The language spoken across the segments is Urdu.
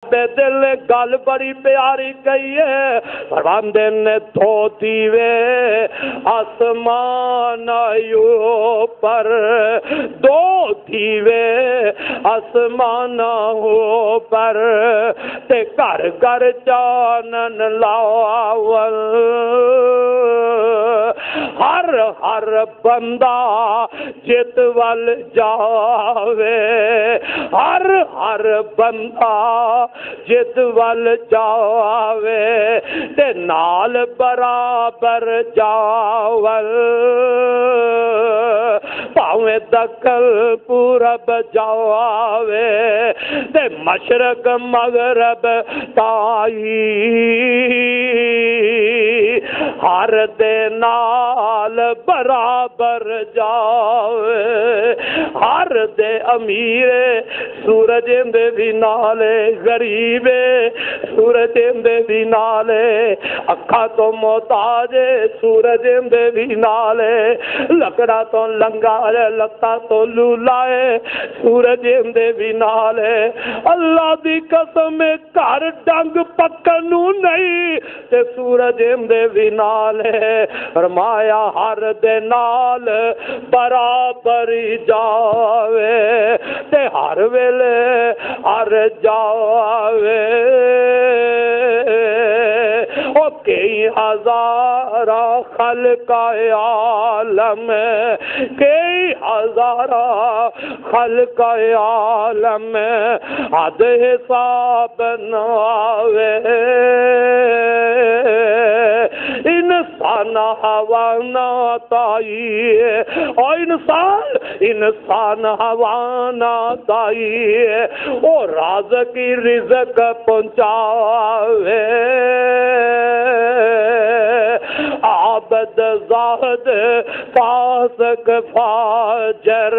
بے دل گل بڑی پیاری کہی ہے، فرماندے نے دو دیوے آسمان پر، دو دیوے آسمان پر تے گھر گھر چانن لاول، ہر ہر بندہ جت ول جاوے، ہر ہر بندہ جت ول جاوے تے نال برابر جاول، پاویں دکل پورب جاوے تے مشرق مغرب تائی، ہر دے نال برابر جاوے، ہر دے امیر سورج دے بھی نالے، غریب سورج دے بھی نالے، اکھا تو محتاج سورج دے بھی نالے، لکڑا تو لنگار لتا تو لولائے سورج دے بھی نالے، اللہ دی قسم گھر ڈنگ پکن نہیں تے سورج دے بھی نالے، فرمایا ہر دے نال برابر جاوے تے ہر ویلے ہر جاوے، او کئی ہزار خلق عالم، کئی ہزار خلق عالم حد حساب نہ آوے، انسان ہوا نہ تائی، اور انسان ہوا نہ تائی، او راز کی رزق پہنچاوے، عابد زاہد فاسق فاجر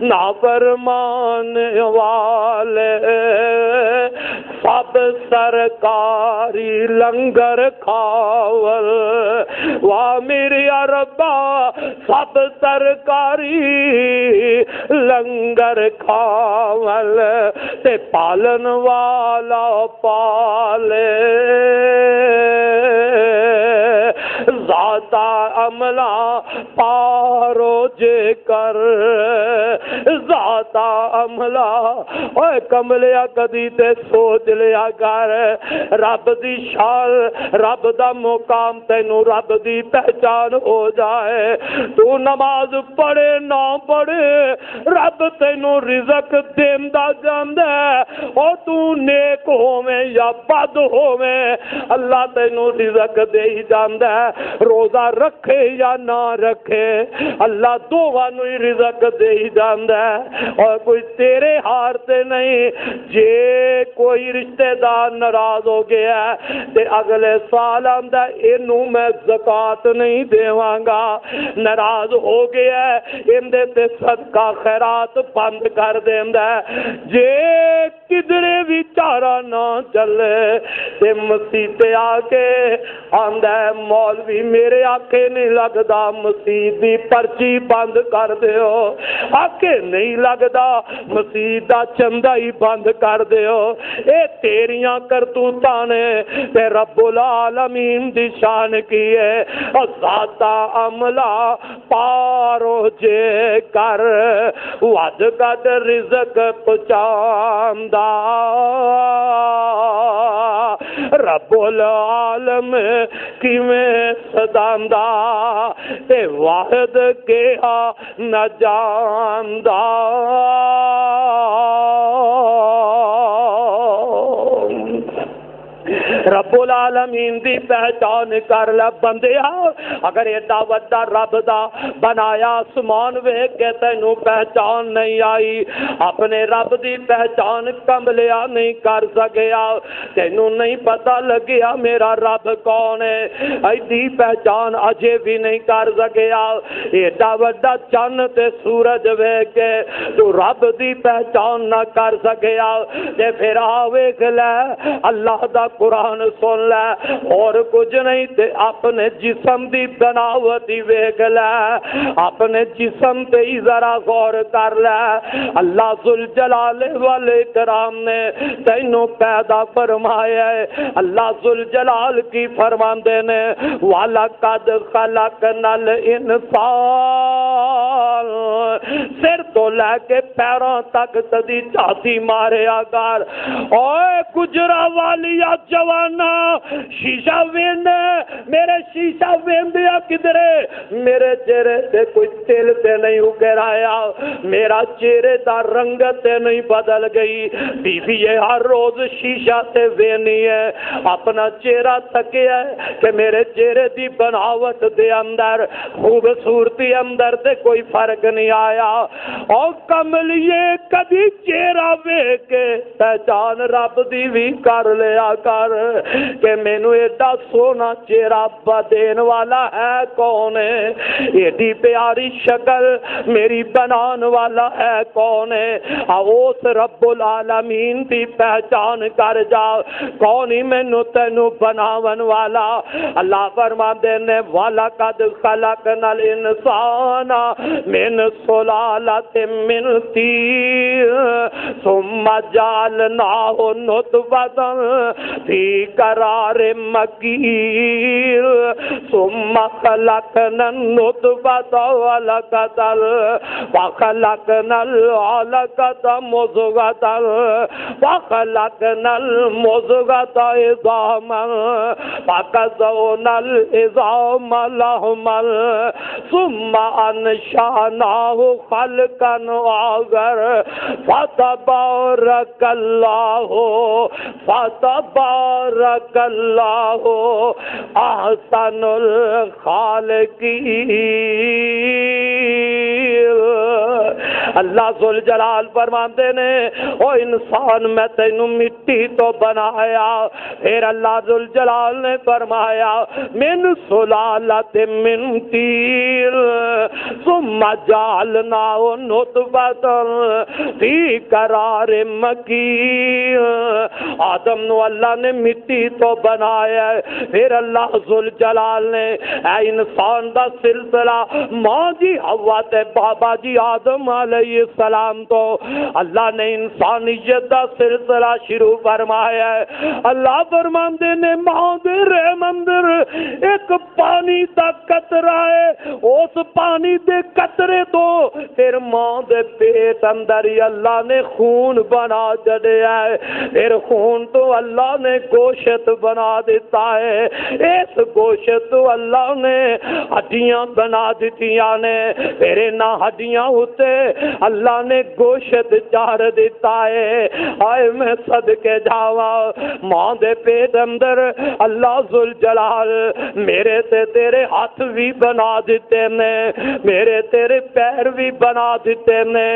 نافرمان والے سب سرکاری لنگر کھاول، واہ میری ربا سب سرکاری لنگر کھاول تے پالن والا پالے، ذات عملہ پارو جے کر، ذات عملہ اوے کملیا کدی تے سوچ لیا کر، رب دی شان رب دا مقام تینوں رب دی پہچان ہو جائے، تو نماز پڑھے نہ پڑھے رب تینوں رزق دیندا جاندا ہے، او تو نیک ہوویں یا بد ہوویں اللہ تینوں رزق دے ہی جاندا ہے، روزہ رکھے یا نہ رکھے اللہ دوواں نوں ہی رزق دے ہی جاندا ہے، اور کوئی تیرے ہار تے نہیں، جے کوئی رشتہ دار ناراض ہو گیا ہے تے اگلے سال آندا اینوں میں زکات نہیں دیواں گا، ناراض ہو گیا ہے ایندے تے صدقہ خیرات بند کر دیندا ہے، جے کدھرے بھی چارہ نہ چلے تے مسیح تے آ کے آندا ہے مولوی میرے آکھے نہیں لگدا مسیح دی پرچی بند کر دیو، آکھے نہیں لگدا مسیح دا چندہ ہی بند کر دیو، اے تیریاں کرتوتاں نے تے رب العالمین دی شان کی ہے، ذات عملہ پارو جے کر ود گد رزق پہنچاندا، رب العالم کیویں سداندا تے واحد کہا نہ جاندا، رب العالمین دی پہچان کر لے بندیا، اگر ایڈا وڈا رب دا بنایا آسمان ویکھ کے تینوں پہچان نہیں آئی، اپنے رب دی پہچان کملیا نہیں کر سکیا، تینوں نہیں پتہ لگیا میرا رب کون ہے، ایڈی پہچان اجے بھی نہیں کر سکیا، ایڈا وڈا چن تے سورج ویکھ کے تو رب دی پہچان نہ کر سکیا، تے پھر آ ویکھ لے اللہ دا قرآن ایمان سن لے اور کچھ نہیں تے اپنے جسم دی بناوٹ ہی ویکھ لے اپنے جسم تے ہی ذرا غور کر لے اللہ ذوالجلال والاکرام نے تینوں پیدا فرمایا ہے اللہ ذوالجلال کی فرماندے نے وَلَقَدْ خَلَقْنَا الْإِنسَانَ سر تو لے کے پیروں تک تدی چاتی مارے آگار اوے گجرا والیا جوانا شیشہ ویندے میرے شیشہ ویندیا کدرے میرے چہرے سے کوئی تیل تے نہیں اگرایا میرا چہرے دا رنگت تے نہیں بدل گئی بی بی یہ ہر روز شیشہ تے وینی ہے اپنا چہرہ تکے ہے کہ میرے چہرے دی بناوٹ دے اندر خوبصورتی اندر تے کوئی فرق نہیں آیا اور کملیے کدی چہرہ وے کے پہچان رب دی بھی کر لیا کر کہ مینو ایڈا سونا چہرہ بدین والا ہے کون ہے ایڈی پیاری شکل میری بنان والا ہے کون ہے اس رب العالمین دی پہچان کر جا کون ہی مینو تینو بناون والا اللہ فرماندے نے وَلَقَدْ خَلَقْنَا الْإِنسَانَ مِنْ سُلَالَةٍ مِنْ طِينٍ ثُمَّ جَعَلْنَاهُ نُطْفَةً فِي قَرَارٍ مَّكِينٍ ثُمَّ خَلَقْنَا النُّطْفَةَ عَلَقَةً وَخَلَقْنَا الْعَلَقَةَ مُضْغَةً وَخَلَقْنَا الْمُضْغَةَ عِظَامًا فَكَسَوْنَا الْعِظَامَ لَحْمًا ثُمَّ أَنشَأْنَاهُ خَلْقًا آخر فتبارک اللہ احسن الخالقین اللہ ذوالجلال فرماندے نے او انسان میں تینوں مٹی تو بنایا پھر اللہ ذوالجلال نے فرمایا من سلالۃ من طین ثم جعلناه نطفة فی قرار مکین آدم نو اللہ نے مٹی تو بنایا پھر اللہ ذوالجلال نے اے انسان دا سلسلہ ماں جی حوا تے بابا جی آدم علیہ السلام تو اللہ نے انسانیت دا سلسلہ شروع فرمایا ہے اللہ فرماندے نے ماں دے رحم اندر ایک پانی دا قطرہ ہے اس پانی دے قطرے تو پھر ماں دے پیٹ اندر ہی اللہ نے خون بنا چڑیا ہے پھر خون تو اللہ نے گوشت بنا دیتا ہے اس گوشت تو اللہ نے ہڈیاں بنا دیتیاں نے پھر نہ ہڈیاں ہوتے اللہ نے گوشت چار دیتا ہے آئے میں صدقے جاوا ماں دے پیٹ اندر اللہ ذوالجلال میرے تے تیرے ہاتھ بھی بنا دیتے نے میرے تیرے پیر بھی بنا دیتے نے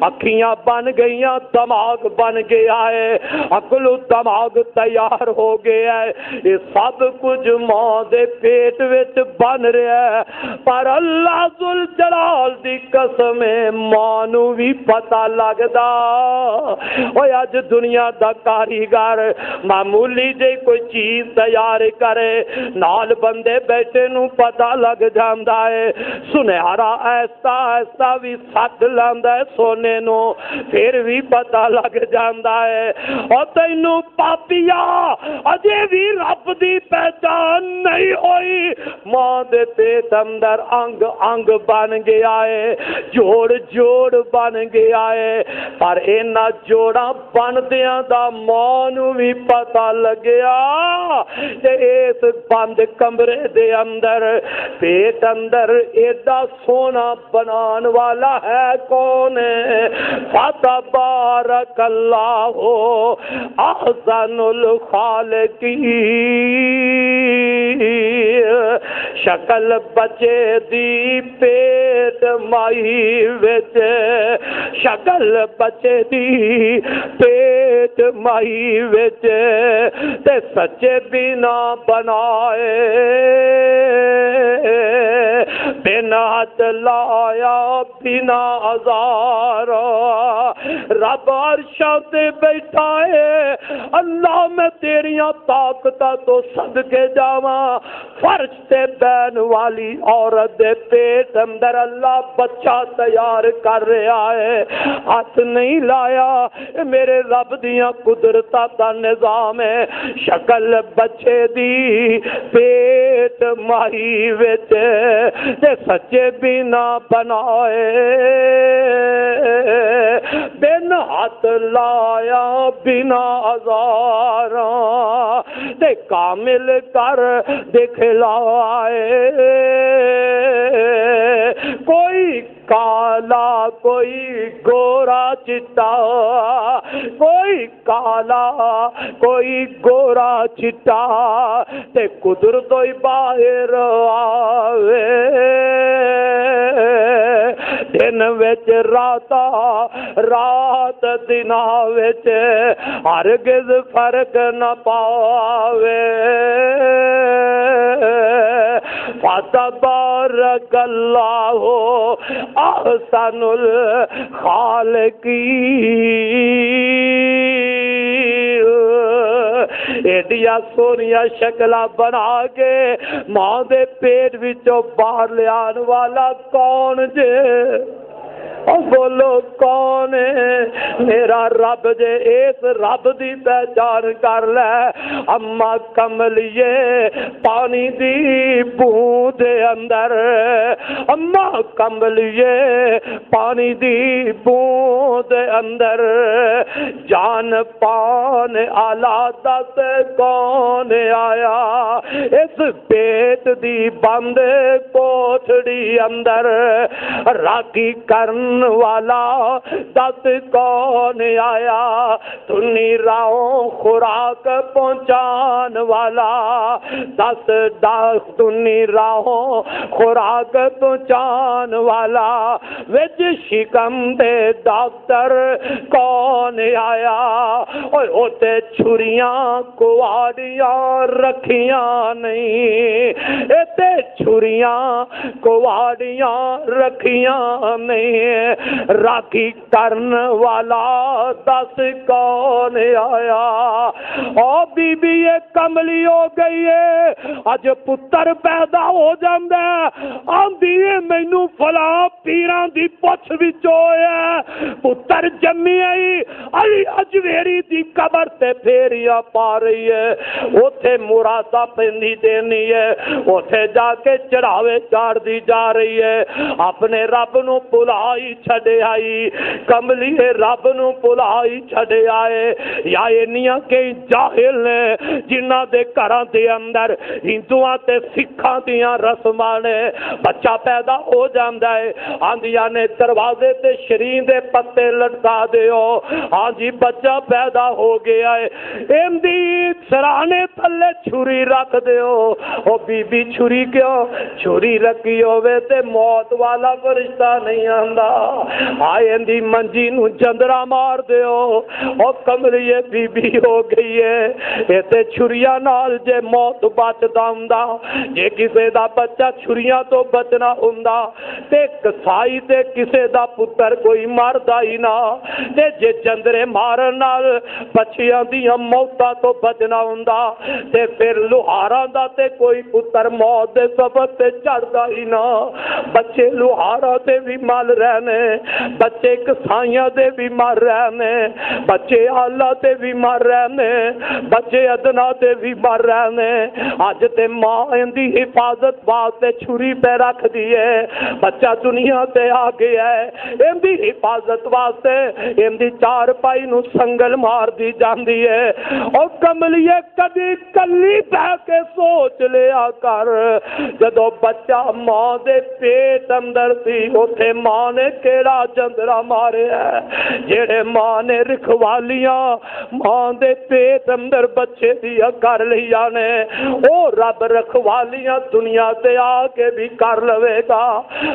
اکھیاں بن گئیاں دماغ بن گیا ہے عقل و دماغ تیار ہو گیا ہے یہ سب کچھ ماں دے پیٹ وچ بن رہا ہے پر اللہ ذوالجلال دی قسم ماں نو بھی پتہ لگدا اوے اج دنیا دا کاریگر معمولی جے کوئی چیز تیار کرے نال بندے بیٹھے نو پتہ لگ جاندا ہے سنہرا ایسا ایسا بھی سٹ لاندا ہے سونے نو پھر بھی پتہ لگ جاندا ہے اور تینوں پاپیا اجے بھی رب دی پہچان نہیں ہوئی ماں دے پیٹ اندر انگ انگ بن گیا ہے جوڑ جوڑ بن گیا ہے پر اینا جوڑا بن دیاں دا ماں نو بھی پتہ لگیا کہ اس بند کمرے دے اندر پیٹ اندر ایڈا سونا بنان والا ہے کون ہے فتبارک اللہ احسن الخالقین شکل بچے دی پیٹ مائی وچ شکل بچے دی پیٹ مائی وچ تے سچے بنا بنائے بن ہاتھ لایا بنا آزار رب عرشاں تے بیٹھا ہے اللہ میں تیریاں طاقتاں تو صدقے جاواں فرش تے بین والی عورت دے پیٹ اندر اللہ بچہ تیار کر رہا ہے ہاتھ نہیں لایا میرے رب دیاں قدرتاں دا نظام ہے شکل بچے دی پیٹ ماہی وچ تے سچے بنا بنائے بن ہاتھ لایا بنا آزاراں تے کامل کر دکھلائے کوئی کالا کوئی گورا چٹا کوئی کالا کوئی گورا چٹا تے قدرت ہی باہر آوے دن وچ راتا رات دنا وچ ہرگز فرق نہ پاوے فتبارک اللہ احسن الخالقین ایڈیا سونیا شکلہ بنا کے ماں دے پیٹ وچوں باہر لیان والا کون جے بولو کون ہے میرا رب جے اس رب دی پہچان کر لے اما کملیے پانی دی بوند دے اندر اما کملیے پانی دی بوند دے اندر جان پان آلہ دس کون آیا اس پیٹ دی بند کوٹھڑی اندر راکی کرن والا دس کون آیا تنی راہوں خوراک پہنچان والا دس تنی راہوں خوراک پہنچان والا وچ شکم دے ڈاکٹر کون آیا ہوتے چھریاں کواڑیاں رکھیاں نہیں ایتے چھریاں کواڑیاں رکھیاں نہیں راکھی کرن والا دس کون آیا او بی بی یہ کملی ہو گئی ہے اج پتر پیدا ہو جاندے آندی ہے مینوں فلاں پیراں دی پچھ وچ ہویا پتر جمی آئی علی اجویری دی قبر تے پھیریاں پا رہی ہے اوتھے مرادا پیندی دینی ہے اوتھے جا کے چڑھاوے چاڑ دی جا رہی ہے اپنے رب نو بلائی چھڑے آئی کملی رب نو بلائی چھڑے آئے یا انیاں کئی جاہل نے جنہ دے گھراں دے اندر ہندوؤں تے سکھاں دیاں رسماں نے بچہ پیدا ہو جاندا ہے آندیاں نے دروازے تے شرین دے پتے لٹکا دیو ہاں جی بچہ پیدا ہو گیا ہے ایندی سرانے تھلے چھری رکھ دیو او بی بی چھری کیوں چھری رکھی ہوئے تے موت والا فرشتہ نہیں آندا آئے اندی منجی نو جندرا مار دیو او کملی بی بی ہو گئی ہے ایتے چھریاں نال جے موت بچدا ہوندا جے کسے دا بچہ چھریاں تو بچنا ہوندا تے کسائی تے کسے دا پتر کوئی مردا ہی نہ تے جے جندرے مارن نال بچیاں دیاں موتاں تو بچنا ہوندا تے پھر لوہاراں دا تے کوئی پتر موت دے سبب تے چڑھدا ہی نہ بچے لوہاراں تے بھی مل رہنے بچے کسائیاں دے بھی مر رہنے بچے آلہ تے بھی مر رہنے بچے ادنا تے بھی مر رہنے آج تے ماں اندی حفاظت واسطے چھری پہ رکھ دیے بچہ دنیا تے آ گیا ہے اندی حفاظت واسطے اندی چار پائی نو سنگل مار دی جاندی ہے اور کملیے کدی کلی پہ کے سوچ لیا کر جدو بچہ ماں دے پیٹ اندر سی اوتھے ماں نے کیڑا چندرا مارے ہے جڑے ماں نے رکھوالیاں ماں دے پیٹ اندر بچے دیا کر لیا نے او رب رکھوالیاں دنیا تے آ کے بھی کر لوے گا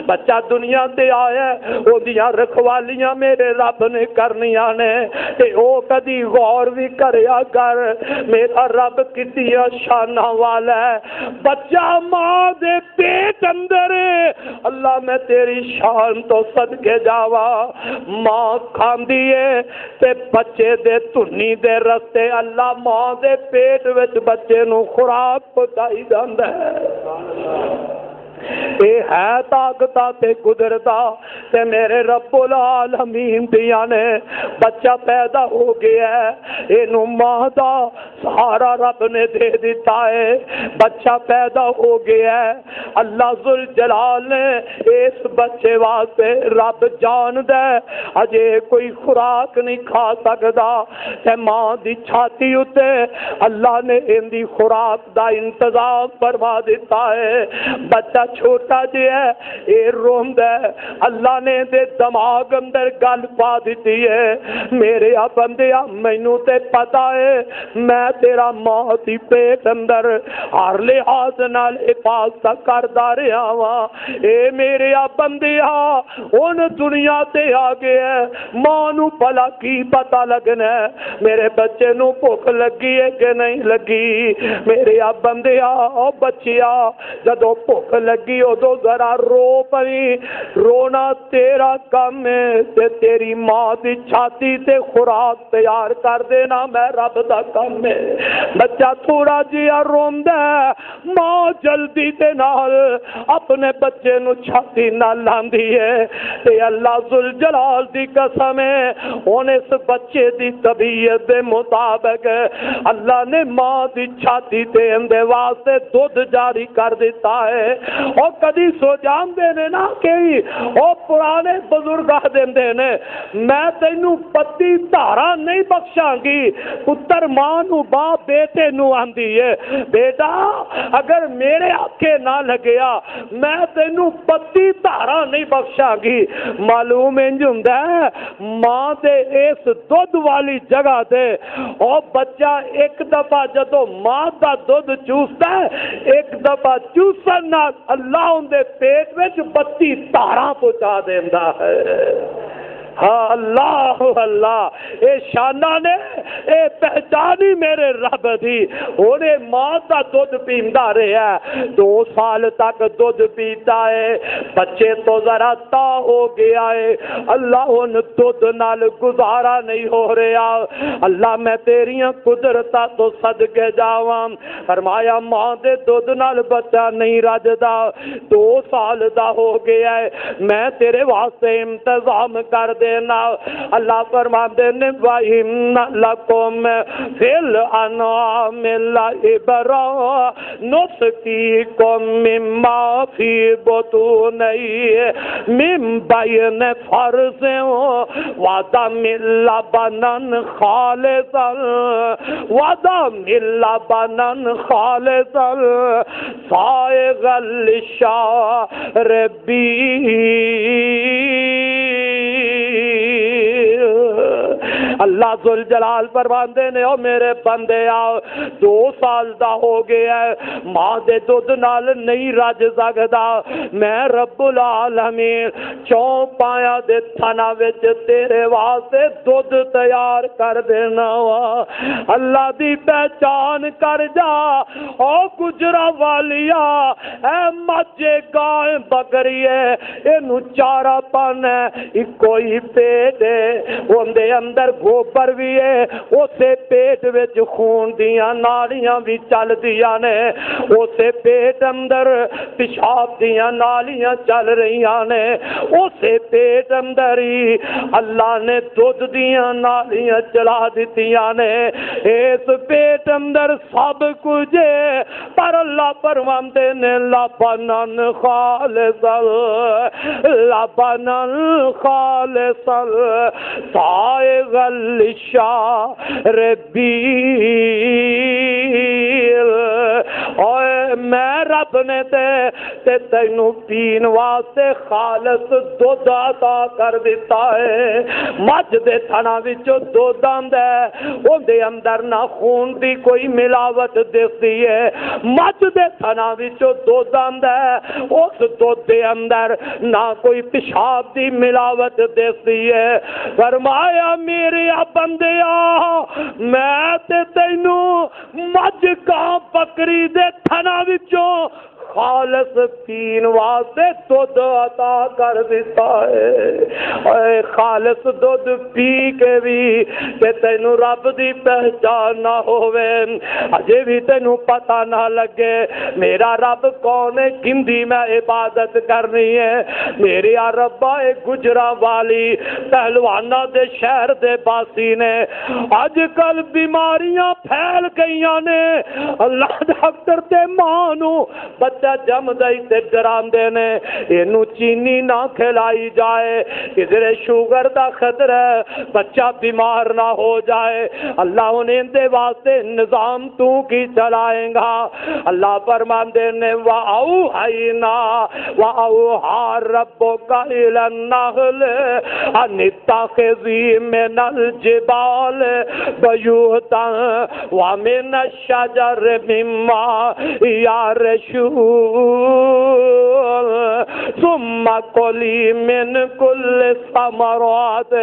بچہ دنیا تے آیا او دیاں رکھوالیاں میرے رب نے کرنیاں نے تے او کدی غور بھی کریا کر میرا رب کتنی شانہ والا ہے بچہ ماں دے پیٹ اندر اللہ میں تیری شان تو صدقے جاوا ماں کھاندی ہے تے بچے دے تنی دے رستے اللہ ماں دے پیٹ وچ بچے نو خوراک پہنچائی جاندا ہے اے ہے طاقتہ تے قدرتہ تے میرے رب العالمین دیا نے بچہ پیدا ہو گیا ہے اینو ماں دا سہارا رب نے دے دیتا ہے بچہ پیدا ہو گیا ہے اللہ ذوالجلال نے اس بچے واسطے رب جان دے اجے کوئی خوراک نہیں کھا سکدا تے ماں دی چھاتی اتے اللہ نے ان دی خوراک دا انتظام فرما دیتا ہے بچہ چھوٹا جی ہے اے روندا ہے اللہ نے دے دماغ اندر گل پا دیتی ہے میرے بندیا مینوں تے پتا ہے میں تیرا ماں دی پیٹ اندر ہر لحاظ نال حفاظت کردا رہا وا اے میرے بندیا ہن دنیا تے آ گیا ہے ماں نو بھلا کی پتا لگنا ہے میرے بچے نو بھوک لگی ہے کہ نہیں لگی میرے بندیا او بچیا جدوں بھوک لگی ادو ذرا رو پئی رونا تیرا کم ہے تے تیری ماں دی چھاتی تے خوراک تیار کر دینا میں رب دا کم ہے بچہ تھوڑا جیا روندا ہے ماں جلدی دے نال اپنے بچے نو چھاتی نال لاندی ہے تے اللہ ذوالجلال دی قسم ہے ہن اس بچے دی طبیعت دے مطابق اللہ نے ماں دی چھاتی تے اندے واسطے دودھ جاری کر دیتا ہے اور کدی سو جان دینے نا کہ او پرانے بزرگ دیندے نے میں تینوں پتی دھارا نہیں بخشاں گی پتر ماں نو باپ بیٹے نو آندی ہے بیٹا اگر میرے آنکھیں نہ لگیا میں تینوں پتی دھارا نہیں بخشاں گی معلوم انج ہوندا ہے ماں دے اس دودھ والی جگہ تے او بچہ ایک دفعہ جدوں ماں دا دودھ چوستا ہے ایک دفعہ چوسن نال اللہ ان دے پیٹ وچ 32 تاراں پہنچا دیندا ہے ہاں اللہ اللہ اے شانہ نے اے پہچانی میرے رب دی اونے ماں دا دودھ پیندا رہا ہے 2 سال تک دودھ پیتا ہے بچے تو ذرا تا ہو گیا ہے اللہ ان دودھ نال گزارا نہیں ہو رہا اللہ میں تیریاں قدرتاں تو صدقے جاواں فرمایا ماں دے دودھ نال بچہ نہیں رجدا 2 سال دا ہو گیا ہے میں تیرے واسطے انتظام کر دینا اللہ فرماتے نے وَإِنَّ لَكُمْ فِي الْأَنْعَامِ لَعِبْرَةً نُسْقِيكُم مِّمَّا فِي بُطُونِهِ مِن بَيْنِ فَرْثٍ وَدَمٍ لَبَنًا خَالِصًا صَائِغًا لِّلشَّارِبِينَ اللہ ذوالجلال فرماندے نے او میرے بندے آؤ 2 سال دا ہو گیا ہے ماں دے دودھ نال نہیں رج سکدا میں رب العالمین 4 پایا دے تھنا وچ تیرے واسطے دودھ تیار کر دینا وا اللہ دی پہچان کر جا او گجرا والیا اے مجھے گائے بکری ہے اینو چارہ پن ہے کوئی پیٹ ہے اندے اندر گوبر بھی ہے اسے پیٹ وچ خون دیاں نالیاں بھی چل دیاں نے اسے پیٹ اندر پیشاب دیاں نالیاں چل رہیاں نے اسے پیٹ اندر ہی اللہ نے دودھ دیاں نالیاں چلا دیتیاں نے اس پیٹ اندر سب کچھ ہے پر اللہ فرماندے نے لبنن خالصا صائغا للشاربین اور میں رب رب نے تے تینوں پین واسطے خالص دودھ عطا کر دیتا ہے. مجھ دے تھنا وچوں دودھ آندا ہے، اودے اندر نہ خون دی کوئی ملاوٹ دستی ہے. مجھ دے تھنا وچوں دودھ آندا ہے، اس دودھ دے اندر نہ کوئی پیشاب دی ملاوٹ دستی ہے. فرمایا میرے بندیا میں تے تینوں مجھ کا بکری دے تھنا وچوں خالص پین واسطے دودھ عطا کر دیتا ہے. اے خالص دودھ پی کے بھی کہ تینوں رب دی پہچان نہ ہووے، اجے بھی تینوں پتہ نہ لگے میرا رب کون ہے، کندی میں عبادت کرنی ہے. میرے ربا اے گجرا والی پہلوانا دے شہر دے باسی نے اج کل بیماریاں پھیل گئیاں نے. اللہ ڈاکٹر تے ماں نو بچہ جم دئی تے ڈراندے نے اینو چینی نہ کھلائی جائے، کدھر شوگر دا خطرہ ہے بچہ بیمار نہ ہو جائے. اللہ انہیں دے واسطے نظام تو کی چلائیں گا. اللہ فرماندے نے وَأَوْحَيْنَا وَأَوْحَىٰ رَبُّكَ إِلَى النَّخْلِ أَنِ اتَّخِذِي مِنَ الْجِبَالِ بُيُوتًا وَمِنَ الشَّجَرِ مِمَّا يَعْرِشُونَ ثم كلي من كل الثمرات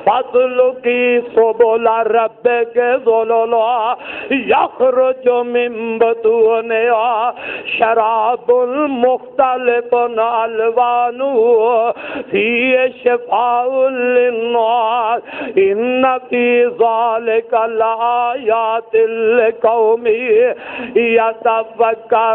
فاسلكي سبل ربك ذللا يخرج من بطونها شراب مختلف ألوانه فيه شفاء للناس إن في ذلك لآيات لقوم يتفكرون.